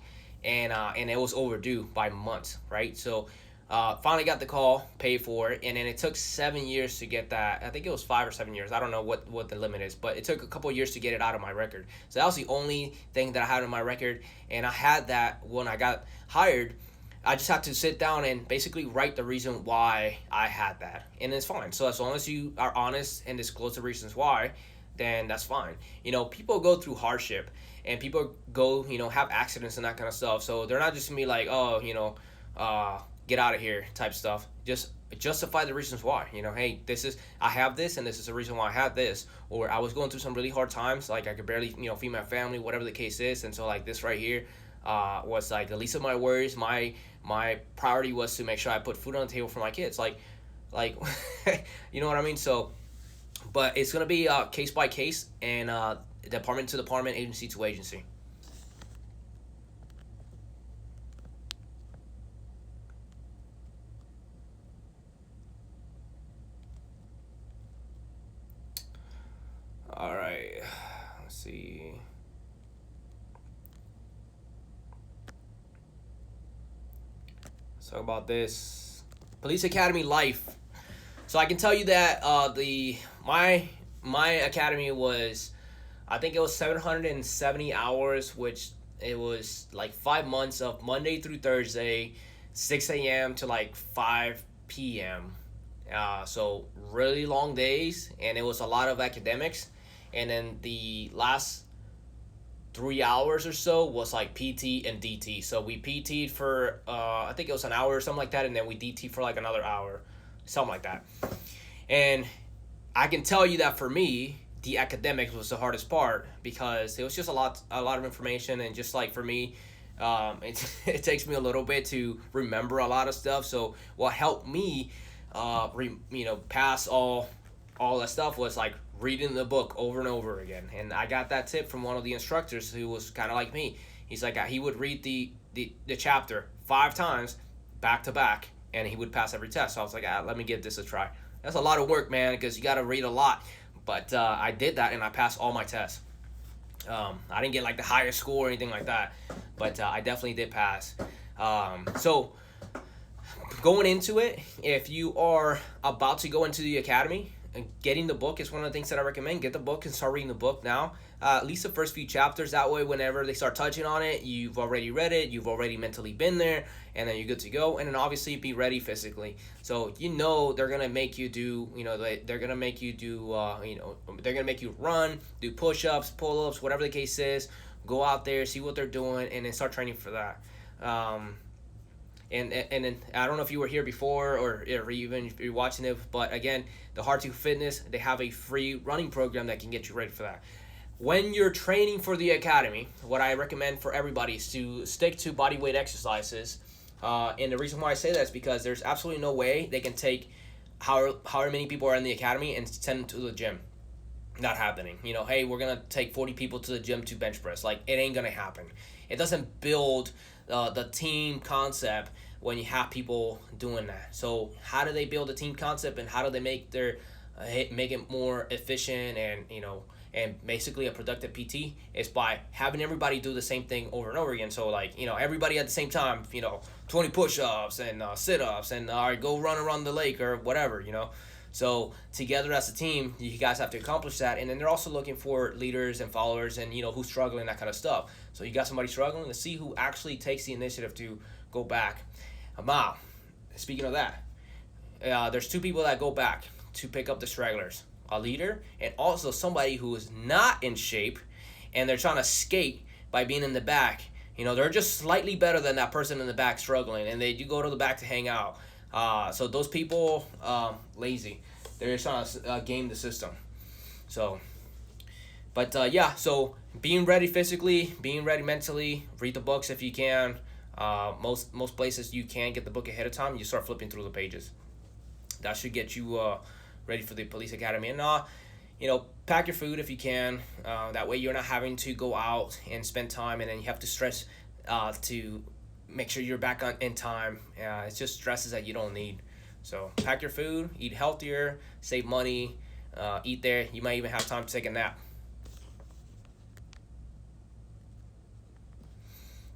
Speaker 1: and it was overdue by months, right? So finally got the call, paid for it, and then it took 7 years to get that. I think it was 5 or 7 years. I don't know what the limit is, but it took a couple years to get it out of my record. So that was the only thing that I had on my record, and I had that when I got hired. I just had to sit down and basically write the reason why I had that, and it's fine. So as long as you are honest and disclose the reasons why, then that's fine. People go through hardship, and people go, have accidents and that kind of stuff. So they're not just gonna be like, oh, get out of here type stuff. Just justify the reasons why. Hey, I have this, and this is the reason why I had this. Or I was going through some really hard times, like I could barely, feed my family, whatever the case is. And so like this right here was like the least of my worries. My priority was to make sure I put food on the table for my kids. Like you know what I mean? So, but it's gonna be case by case and department to department, agency to agency. All right, let's see. Let's talk about this. Police Academy life. So I can tell you that my academy was, I think it was 770 hours, which it was like 5 months of Monday through Thursday, 6 a.m. to like 5 p.m. So really long days, and it was a lot of academics. And then the last 3 hours or so was like PT and DT. So we PT'd for, I think it was an hour or something like that, and then we DT for like another hour, something like that. And I can tell you that for me, the academics was the hardest part because it was just a lot of information, and just like for me, it takes me a little bit to remember a lot of stuff. So what helped me, pass all that stuff was like reading the book over and over again. And I got that tip from one of the instructors who was kind of like me. He's like, he would read the chapter 5 times back to back, and he would pass every test. So I was like, let me give this a try. That's a lot of work, man, because you got to read a lot. But I did that, and I passed all my tests. I didn't get like the highest score or anything like that, but I definitely did pass. So going into it, if you are about to go into the academy, and getting the book is one of the things that I recommend. Get the book and start reading the book now. At least the first few chapters. That way, whenever they start touching on it, you've already read it. You've already mentally been there, and then you're good to go. And then obviously be ready physically. So they're gonna make you do. They're gonna make you do. They're gonna make you run, do push-ups, pull-ups, whatever the case is. Go out there, see what they're doing, and then start training for that. And then I don't know if you were here before or even if you're watching it, but again, the Hard to Fitness, they have a free running program that can get you ready for that. When you're training for the academy, what I recommend for everybody is to stick to body weight exercises. And the reason why I say that is because there's absolutely no way they can take however many people are in the academy and send them to the gym. Not happening. Hey, we're gonna take 40 people to the gym to bench press. Like, it ain't gonna happen. It doesn't build the team concept when you have people doing that. So how do they build a team concept, and how do they make make it more efficient and basically a productive PT? Is by having everybody do the same thing over and over again. So like, everybody at the same time, 20 push-ups and sit-ups, and go run around the lake or whatever. So together as a team, you guys have to accomplish that. And then they're also looking for leaders and followers, and who's struggling, that kind of stuff. So you got somebody struggling, to see who actually takes the initiative to go back. Now, speaking of that, there's two people that go back to pick up the stragglers: a leader, and also somebody who is not in shape, and they're trying to skate by being in the back. They're just slightly better than that person in the back struggling, and they do go to the back to hang out. So those people, lazy. They're just trying to game the system. So, but yeah, so being ready physically, being ready mentally, read the books if you can. Most places you can get the book ahead of time. You start flipping through the pages. That should get you ready for the police academy. And pack your food if you can. That way you're not having to go out and spend time, and then you have to stress to make sure you're back in time. It's just stresses that you don't need. So pack your food, eat healthier, save money, eat there. You might even have time to take a nap.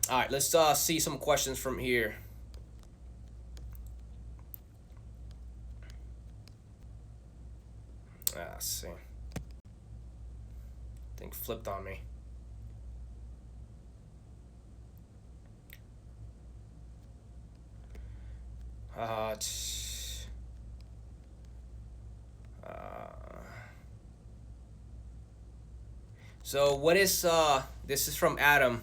Speaker 1: All right, let's see some questions from here. Let's see. I think flipped on me. So what is this is from Adam.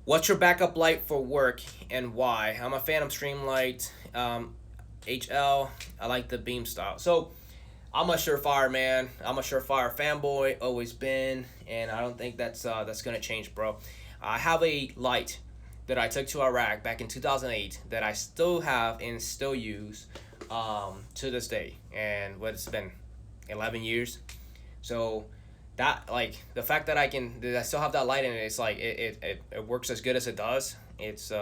Speaker 1: What's your backup light for work and why? I'm a fan of Streamlight HL. I like the beam style. So I'm a Surefire man. I'm a Surefire fanboy, always been, and I don't think that's gonna change, bro. I have a light that I took to Iraq back in 2008 that I still have and still use to this day. And what, it's been 11 years. So that, like, the fact that I still have that light in it, it's like it works as good as it does. It's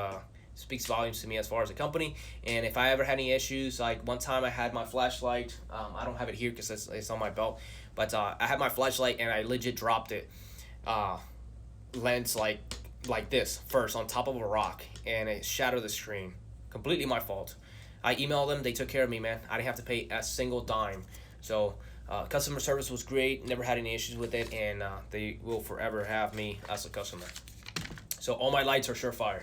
Speaker 1: speaks volumes to me as far as a company. And if I ever had any issues, like one time I had my flashlight, I don't have it here because it's on my belt, but I had my flashlight and I legit dropped it lens like this first on top of a rock, and it shattered the screen. Completely my fault. I emailed them, they took care of me, man. I didn't have to pay a single dime. So customer service was great, never had any issues with it, and they will forever have me as a customer. So all my lights are Surefire.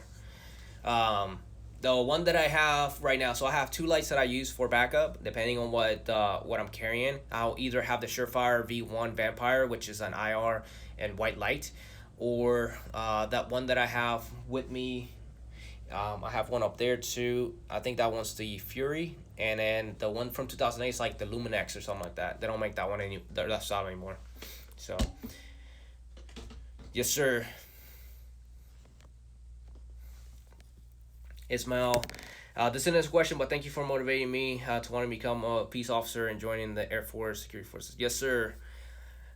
Speaker 1: The one that I have right now, so I have two lights that I use for backup depending on what I'm carrying. I'll either have the Surefire V1 Vampire, which is an IR and white light, or that one that I have with me. I have one up there too. I think that one's the Fury, and then the one from 2008 is like the Luminex or something like that. They don't make that one that style anymore. So yes sir. Ismail, this isn't a question, but thank you for motivating me to want to become a peace officer and joining the Air Force Security Forces. Yes sir.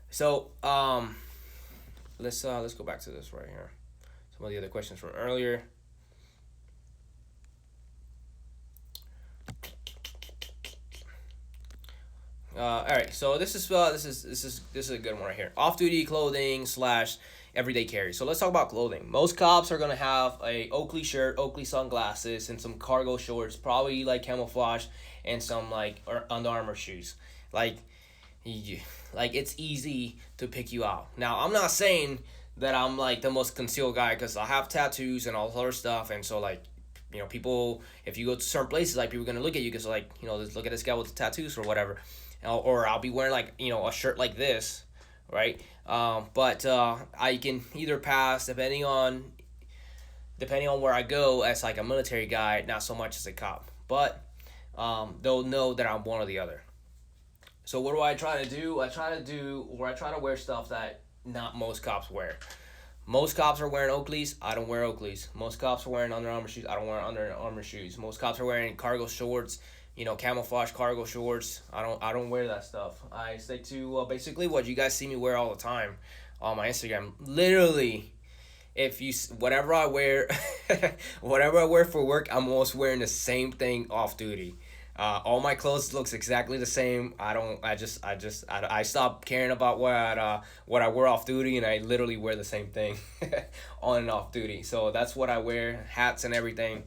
Speaker 1: So let's go back to this right here. Some of the other questions from earlier. All right, so this is a good one right here. Off-duty clothing / everyday carry. So let's talk about clothing. Most cops are gonna have a Oakley shirt, Oakley sunglasses, and some cargo shorts, probably like camouflage, and some like Under Armour shoes. Like it's easy to pick you out. Now I'm not saying that I'm like the most concealed guy, because I have tattoos and all this other stuff, and so like, people, if you go to certain places, like, people are gonna look at you because like, look at this guy with the tattoos or whatever. Or I'll be wearing like, a shirt like this, right? But I can either pass depending on where I go, as like a military guy, not so much as a cop. But they'll know that I'm one or the other. So what do I try to do? I try to wear stuff that not most cops wear. Most cops are wearing Oakleys. I don't wear Oakleys. Most cops are wearing Under Armour shoes. I don't wear Under Armour shoes. Most cops are wearing cargo shorts. camouflage cargo shorts. I don't wear that stuff. I stick to basically what you guys see me wear all the time on my Instagram. Literally, if you whatever I wear, whatever I wear for work, I'm almost wearing the same thing off duty. All my clothes looks exactly the same. I stopped caring about what I wear off duty, and I literally wear the same thing on and off duty. So that's what I wear, hats and everything.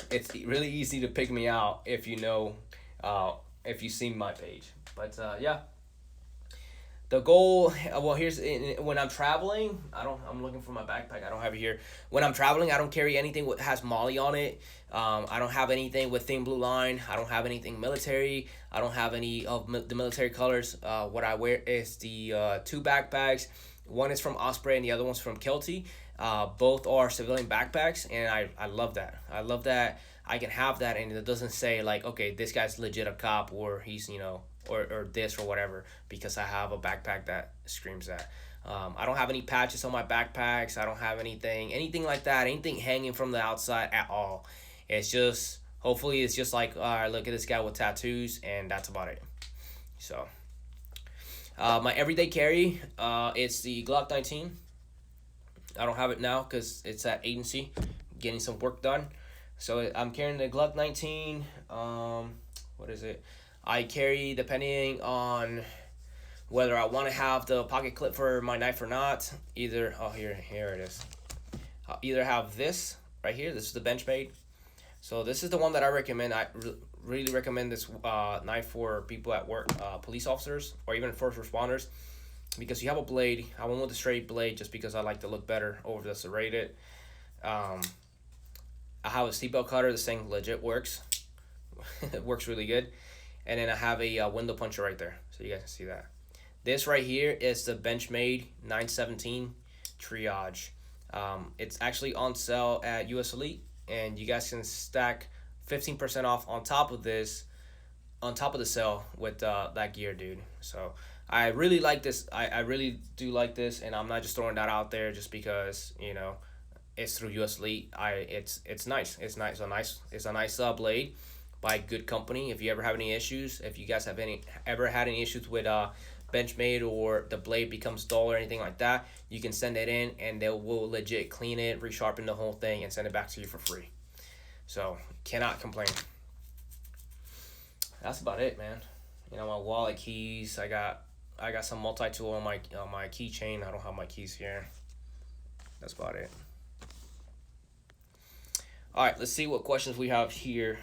Speaker 1: It's really easy to pick me out if you've seen my page. But yeah, the goal. Well, here's when I'm traveling. I'm looking for my backpack. I don't have it here. When I'm traveling, I don't carry anything that has Molly on it. I don't have anything with thin blue line. I don't have anything military. I don't have any of the military colors. What I wear is the two backpacks. One is from Osprey and the other one's from Kelty. Both are civilian backpacks, and I love that. I love that I can have that, and it doesn't say like, okay, this guy's legit a cop, or he's or this or whatever, because I have a backpack that screams that. I don't have any patches on my backpacks. I don't have anything like that. Anything hanging from the outside at all. It's just, hopefully it's just like, all right, look at this guy with tattoos, and that's about it. So, my everyday carry, it's the Glock 19. I don't have it now because it's at agency, getting some work done. So I'm carrying the Glock 19. What is it? I carry, depending on whether I want to have the pocket clip for my knife or not. Either, here it is. I'll either have this right here. This is the Benchmade. So this is the one that I recommend. I really recommend this knife for people at work, police officers, or even first responders, because you have a blade. I went with a straight blade just because I like to look better over the serrated. I have a seatbelt cutter. This thing legit works. It works really good. And then I have a window puncher right there, so you guys can see that. This right here is the Benchmade 917 Triage. It's actually on sale at US Elite, and you guys can stack 15% off on top of this, on top of the sale with that gear, dude. So I really like this. I really do like this, and I'm not just throwing that out there just because it's through US Elite. It's nice. It's nice. It's a nice blade by good company. If you ever have any issues, if you guys have ever had any issues with Benchmade, or the blade becomes dull or anything like that, you can send it in and they will legit clean it, resharpen the whole thing, and send it back to you for free. So cannot complain. That's about it, man. My wallet, keys. I got some multi-tool on my keychain. I don't have my keys here. That's about it. All right, let's see what questions we have here.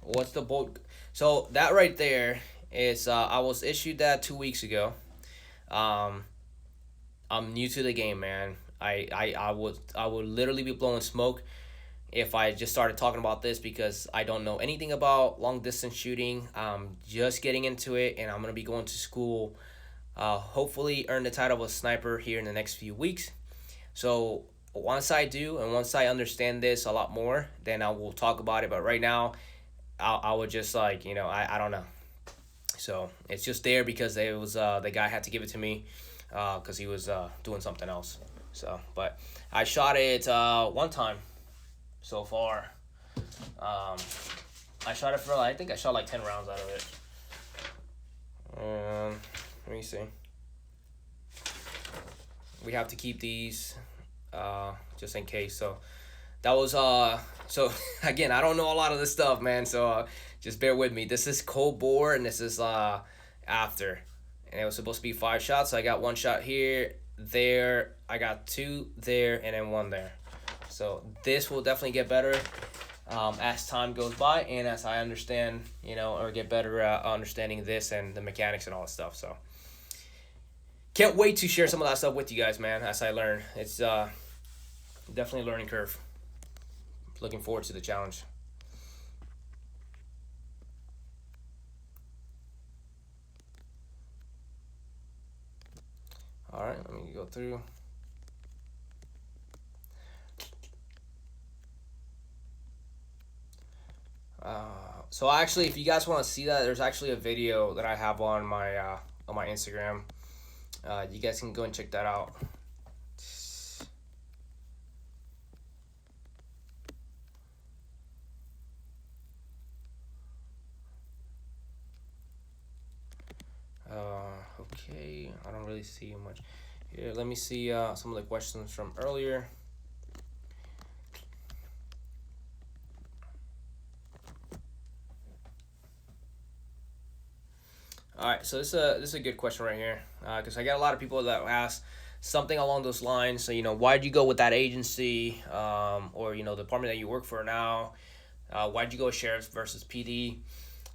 Speaker 1: What's the bolt? So that right there is I was issued that 2 weeks ago. I'm new to the game, man. I would literally be blowing smoke if I just started talking about this, because I don't know anything about long distance shooting. I'm just getting into it, and I'm gonna be going to school. Hopefully earn the title of a sniper here in the next few weeks. So once I do, and once I understand this a lot more, then I will talk about it. But right now, I would just I don't know. So it's just there because it was the guy had to give it to me because he was doing something else. So, but I shot it one time so far. I shot it for I think I shot like 10 rounds out of it. Let me see. We have to keep these just in case. So that was so again, I don't know a lot of this stuff, man, so just bear with me. This is cold bore, and this is after, and it was supposed to be 5 shots. So I got 1 shot here, there, I got 2 there, and then 1 there. So this will definitely get better as time goes by, and as I understand, or get better at understanding this and the mechanics and all that stuff. So can't wait to share some of that stuff with you guys, man, as I learn. It's definitely a learning curve. Looking forward to the challenge. All right, let me go through. So actually, if you guys want to see that, there's actually a video that I have on my Instagram. You guys can go and check that out. Okay, I don't really see much here. Let me see some of the questions from earlier. All right, so this is a good question right here, because I got a lot of people that ask something along those lines. So why'd you go with that agency, or the department that you work for now? Why'd you go with sheriff's versus PD,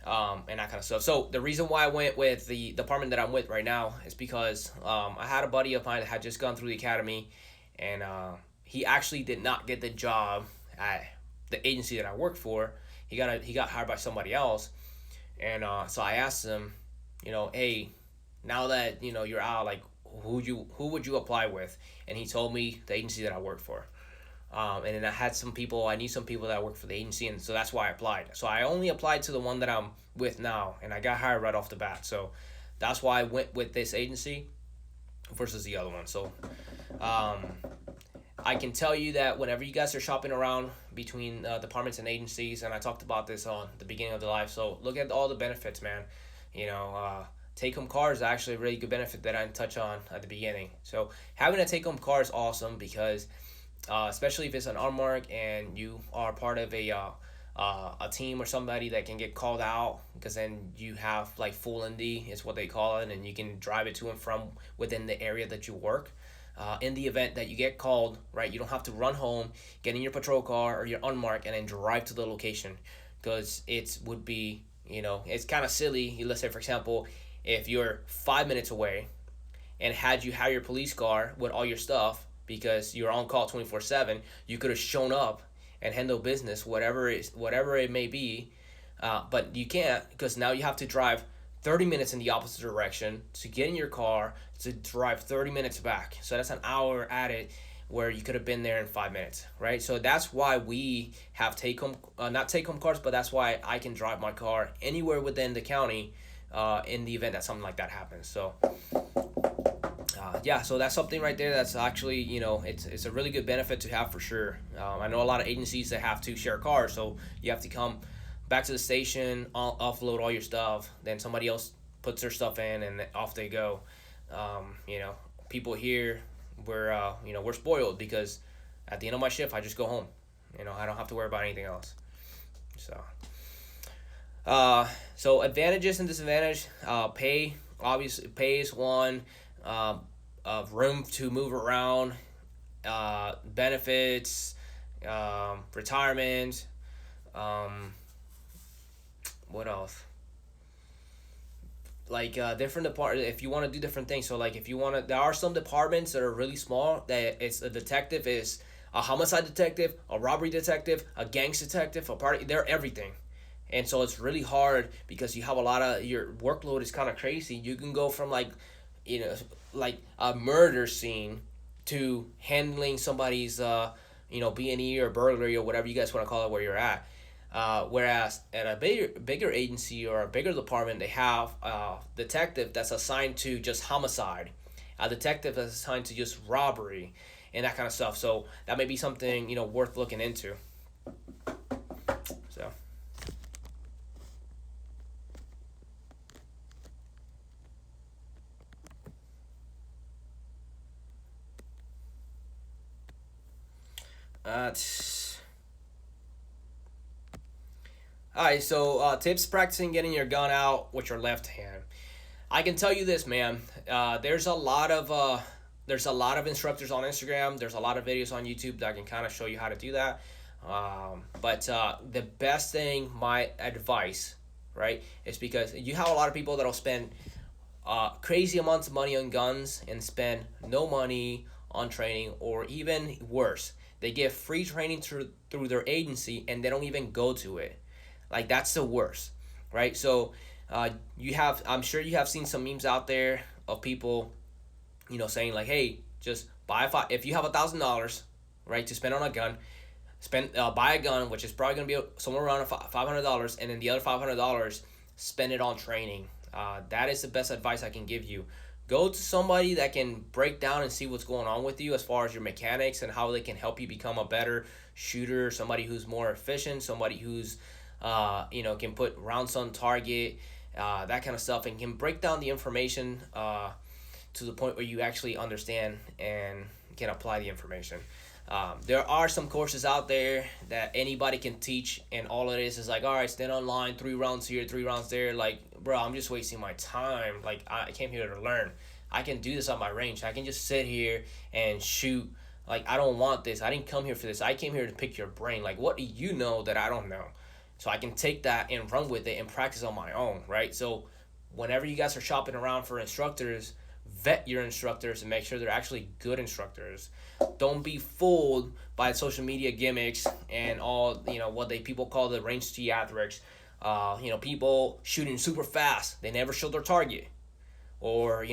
Speaker 1: and that kind of stuff. So the reason why I went with the department that I'm with right now is because I had a buddy of mine that had just gone through the academy, and he actually did not get the job at the agency that I work for. He got hired by somebody else, and so I asked him, hey, now that you're out, like who would you apply with? And he told me the agency that I work for. And then I knew some people that work for the agency, and so that's why I applied. So I only applied to the one that I'm with now, and I got hired right off the bat. So that's why I went with this agency versus the other one. So I can tell you that whenever you guys are shopping around between departments and agencies, and I talked about this on the beginning of the live, so look at all the benefits, man. Take-home car is actually a really good benefit that I didn't touch on at the beginning. So having a take-home car is awesome because especially if it's an unmarked and you are part of a team or somebody that can get called out, because then you have like full ND is what they call it, and you can drive it to and from within the area that you work. In the event that you get called, right, you don't have to run home, get in your patrol car or your unmarked, and then drive to the location, because it would be, it's kind of silly. Let's say, for example, if you're 5 minutes away and had you have your police car with all your stuff because you're on call 24/7, you could have shown up and handled business, whatever it may be, but you can't, because now you have to drive 30 minutes in the opposite direction to get in your car to drive 30 minutes back. So that's an hour added where you could have been there in 5 minutes, right? So that's why we have not take-home cars, but that's why I can drive my car anywhere within the county in the event that something like that happens. So so that's something right there that's actually, it's a really good benefit to have for sure. I know a lot of agencies that have to share cars, so you have to come back to the station, offload all your stuff, then somebody else puts their stuff in, and off they go. People here, we're spoiled because at the end of my shift, I just go home. I don't have to worry about anything else. So advantages and disadvantages. Pay, obviously, pay is one. Room to move around. Benefits. Retirement. What else? Like different departments, if you want to do different things. So like if you want to, there are some departments that are really small that it's a detective is a homicide detective, a robbery detective, a gangs detective, they're everything. And so it's really hard because you have a lot of, your workload is kind of crazy. You can go from like a murder scene to handling somebody's B&E or burglary or whatever you guys want to call it where you're at. Whereas at a bigger agency or a bigger department, they have a detective that's assigned to just homicide, a detective that's assigned to just robbery, and that kind of stuff. So that may be something worth looking into. So. Alright, so tips practicing getting your gun out with your left hand. I can tell you this, man. There's a lot of instructors on Instagram. There's a lot of videos on YouTube that can kind of show you how to do that. But the best thing, my advice, right, is because you have a lot of people that'll spend crazy amounts of money on guns and spend no money on training, or even worse, they get free training through their agency and they don't even go to it. Like, that's the worst, right? So I'm sure you have seen some memes out there of people, saying like, hey, just if you have $1,000, right, to spend on a gun, buy a gun, which is probably gonna be somewhere around $500, and then the other $500, spend it on training. That is the best advice I can give you. Go to somebody that can break down and see what's going on with you as far as your mechanics and how they can help you become a better shooter, somebody who's more efficient, somebody who's can put rounds on target, that kind of stuff, and can break down the information to the point where you actually understand and can apply the information. There are some courses out there that anybody can teach, and all it is like, all right, stand on line, 3 rounds here, 3 rounds there. Like, bro, I'm just wasting my time. Like, I came here to learn. I can do this on my range. I can just sit here and shoot. Like, I don't want this. I didn't come here for this. I came here to pick your brain. Like, what do you know that I don't know? So I can take that and run with it and practice on my own, right? So whenever you guys are shopping around for instructors, vet your instructors and make sure they're actually good instructors. Don't be fooled by social media gimmicks and all, what people call the range theatrics. People shooting super fast. They never show their target. Or,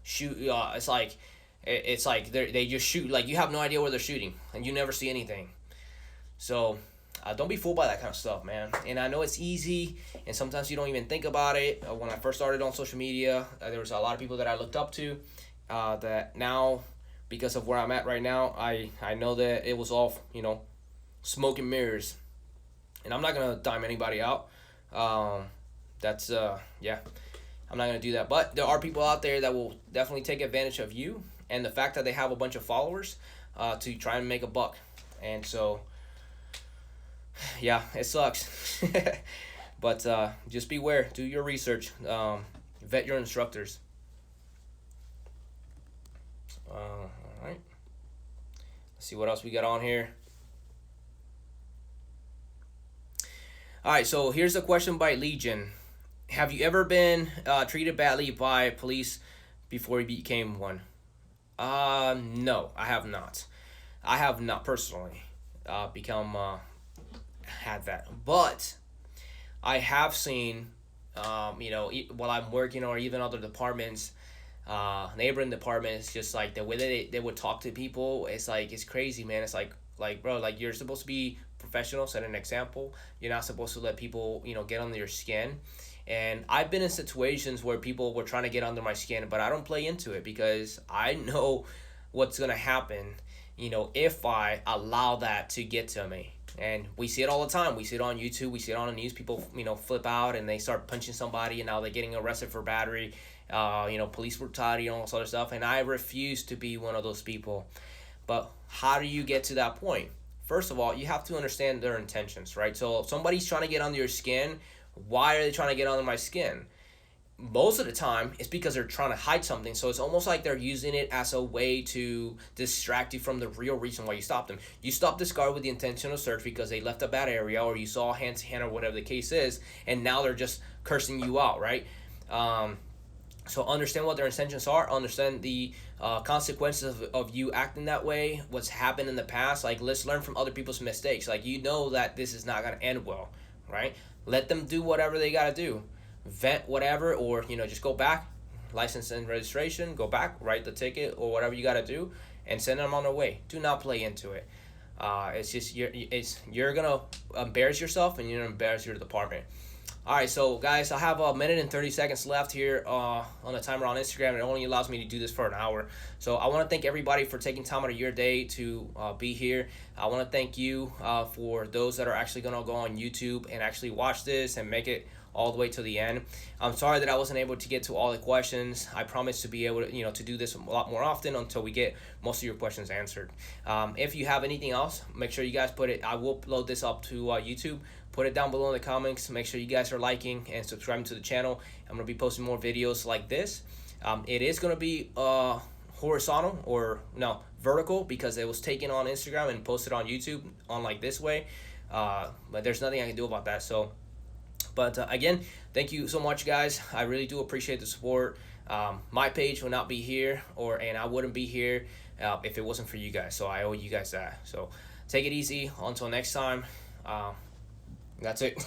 Speaker 1: shoot, it's like they just shoot, like you have no idea where they're shooting and you never see anything. So don't be fooled by that kind of stuff, man. And I know it's easy, and sometimes you don't even think about it. When I first started on social media, there was a lot of people that I looked up to that now, because of where I'm at right now, I know that it was all, smoke and mirrors. And I'm not going to dime anybody out. I'm not going to do that. But there are people out there that will definitely take advantage of you and the fact that they have a bunch of followers to try and make a buck. And so, yeah, it sucks. But just beware. Do your research. Vet your instructors. All right. Let's see what else we got on here. All right, so here's a question by Legion. Have you ever been treated badly by police before you became one? No, I have not. I have not personally had that. But I have seen, while I'm working or even other departments, neighboring departments, just like the way that they would talk to people, it's like, it's crazy, man. It's like, bro, like you're supposed to be professional, set an example. You're not supposed to let people, get under your skin. And I've been in situations where people were trying to get under my skin, but I don't play into it because I know what's going to happen, if I allow that to get to me. And we see it all the time. We see it on YouTube. We see it on the news. People, flip out and they start punching somebody, and now they're getting arrested for battery, police brutality and all this other stuff. And I refuse to be one of those people. But how do you get to that point? First of all, you have to understand their intentions, right? So if somebody's trying to get under your skin, why are they trying to get under my skin? Most of the time, it's because they're trying to hide something. So it's almost like they're using it as a way to distract you from the real reason why you stopped them. You stopped this car with the intention of search because they left a bad area, or you saw hand-to-hand or whatever the case is, and now they're just cursing you out, right? So understand what their intentions are. Understand the consequences of you acting that way, what's happened in the past. Like, let's learn from other people's mistakes. Like, that this is not going to end well, right? Let them do whatever they got to do. Vent whatever, or, just go back, license and registration, go back, write the ticket or whatever you got to do, and send them on their way. Do not play into it. It's just, you're going to embarrass yourself, and you're going to embarrass your department. All right, so guys, I have 1 minute and 30 seconds left here on the timer on Instagram. It only allows me to do this for an hour. So I want to thank everybody for taking time out of your day to be here. I want to thank you for those that are actually going to go on YouTube and actually watch this and make it all the way to the end. I'm sorry that I wasn't able to get to all the questions. I promise to be able to, to do this a lot more often until we get most of your questions answered. If you have anything else, make sure you guys put it. I will load this up to YouTube. Put it down below in the comments. Make sure you guys are liking and subscribing to the channel. I'm going to be posting more videos like this. It is going to be horizontal, or no, vertical, because it was taken on Instagram and posted on YouTube on like this way. But there's nothing I can do about that. So, but again, thank you so much, guys. I really do appreciate the support. My page will not be here, and I wouldn't be here if it wasn't for you guys. So I owe you guys that. So take it easy. Until next time. That's it.